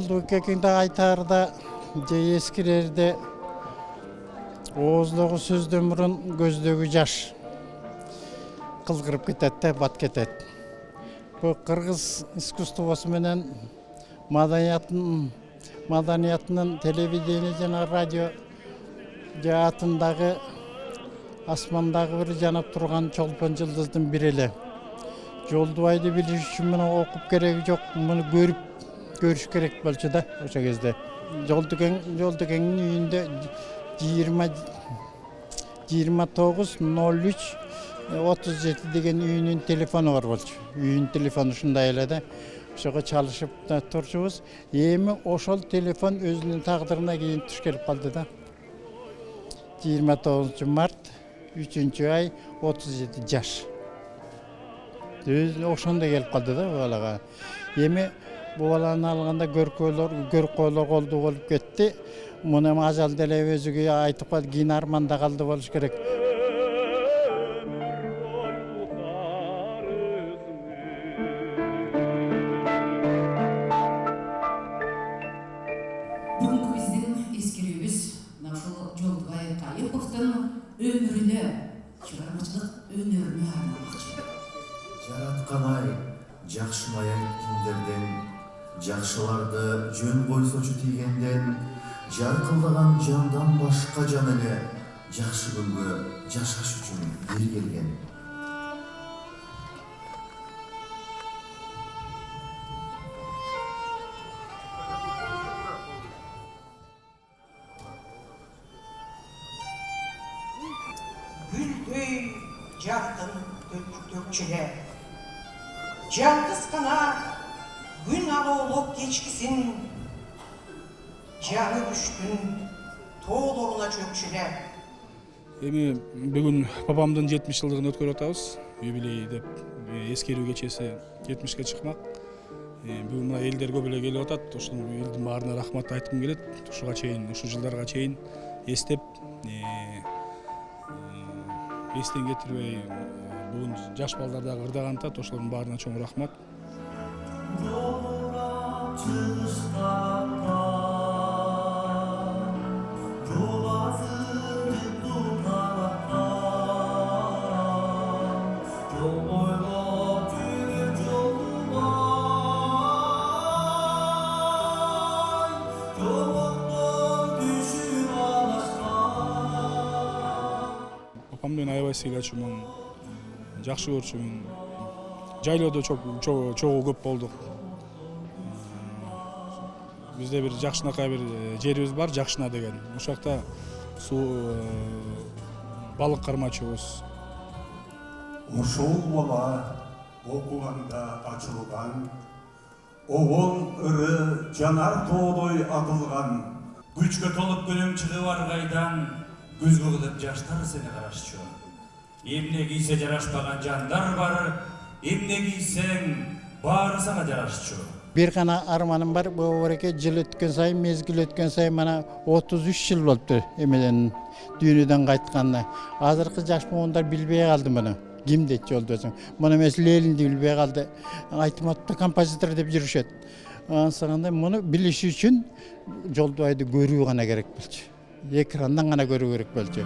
Жолдубек экеңде айтарда же ескирерде ооздогу сөздөн мурун көздөгү жаш кызгырып кетет да бат кетет. Бу кыргыз искусствосу менен маданиятынын телевидение жана радио жаатындагы асмандагы бир жанап турган чолпон жылдыздын бири эле. Жолдубайды билиш үчүн муну окуп кереги жок, муну көрүш керек болчу да ошо кезде. Жолдукеңдин үйүндө 290337 деген үйүнүн телефону бар болчу. Үйүнүн телефону ушундай эле да. Ошого чалышып турчубуз. Эми ошол телефон өзүнүн тагдырына кийин туш келип калды да. 29 март 3-ай 37 жаш. Ошондой келип калды да балага. Эми бу баланы алганда көркөөлөр колду болуп кетти. Муну ажал деле өзүгө айтып калды, кийин арманда калды болуш керек. Бүгүнкү биздин эскерүүбүз ушул Жолдубай Кайыповдун өмүрүнө, чыгармачылык өнөрүнө арналмакчы. Жараткан-ай, жакшымай айткендерден, жакшыларды жөн койсочу тийгенден, жаркылдаган жандан башка жан эле жакшы күнгө жашаш үчүн бир келген. Гүлдөй жардын төкчүле, жалгыз гана күн алоолук кечкисин жаңы күштүн тоолоруна чөкчүле. Эми бүгүн папамдын 70 жылдыгын өткөрүп атабыз. Юбилей деп эскерүү кечеси 70ке чыкмак. Бүгүн мына элдер көп эле келип атат. Ушул элдин баарына рахмат айткым келет. Ушуга чейин, ушул жылдарга чейин эстеп, эстен кетирбей бүгүн жаш балдар дагы ырдаган атат. Ошолордун баарына чоң рахмат. Папамдын аябай сыйлачумун, жакшы көрчүмүн. Жайлоодо чогуу көп болдук. Бизде бир жакшынакай бир жерибиз бар, Жакшына деген. Ошол жакта балык кармачубуз. Ошол бала окуганда ачылган, огон ыры жанар тоодой атылган. Күчкө толуп күнүм чыгып ар кайдан, көзгө кылып жаштар сени карашчу. Эмне кийсе жарашпаган жандар бар, эмне кийсең баары сага жарашчу. Бир гана арманым бар, бу ореке жыл өткөн сайын, мезгил өткөн сайын мана 33 жыл болупту эмеден дүйнөдөн кайтканына. Азыркы жаш муундар билбей калды муну. Ким дейт Жолдосуң? Муну эмес Ленинди билбей калды. Айтматты композитор деп жүрүшөт. Ансаганда муну билиш үчүн Жолдубайды көрүү гана керек болчу. Экрандан гана көрүү керек болчу.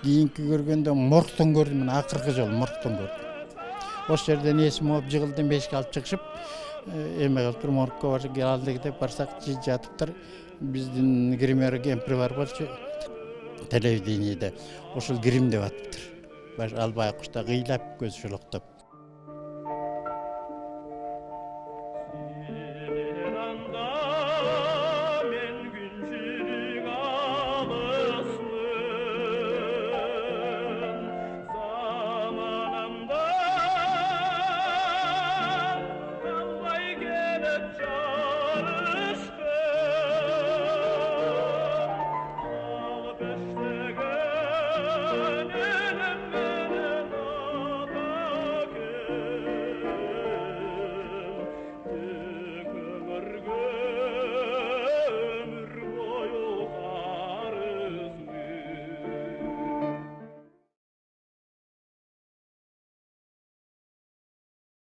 Кийинки көргөндө моргтон көрдүм, мына акыркы жолу моргтон көрдүм. Ошол жерден эсим алып жыгылдым, бешикке алып чыгышып, эме кылып туруп моргко барып алдык деп барсак, жатыптыр. Биздин гример кемпир бар болчу телевидениеде. Ошол грим деп атыптыр. Баш албай кушта кыйлап көз шолоктоп.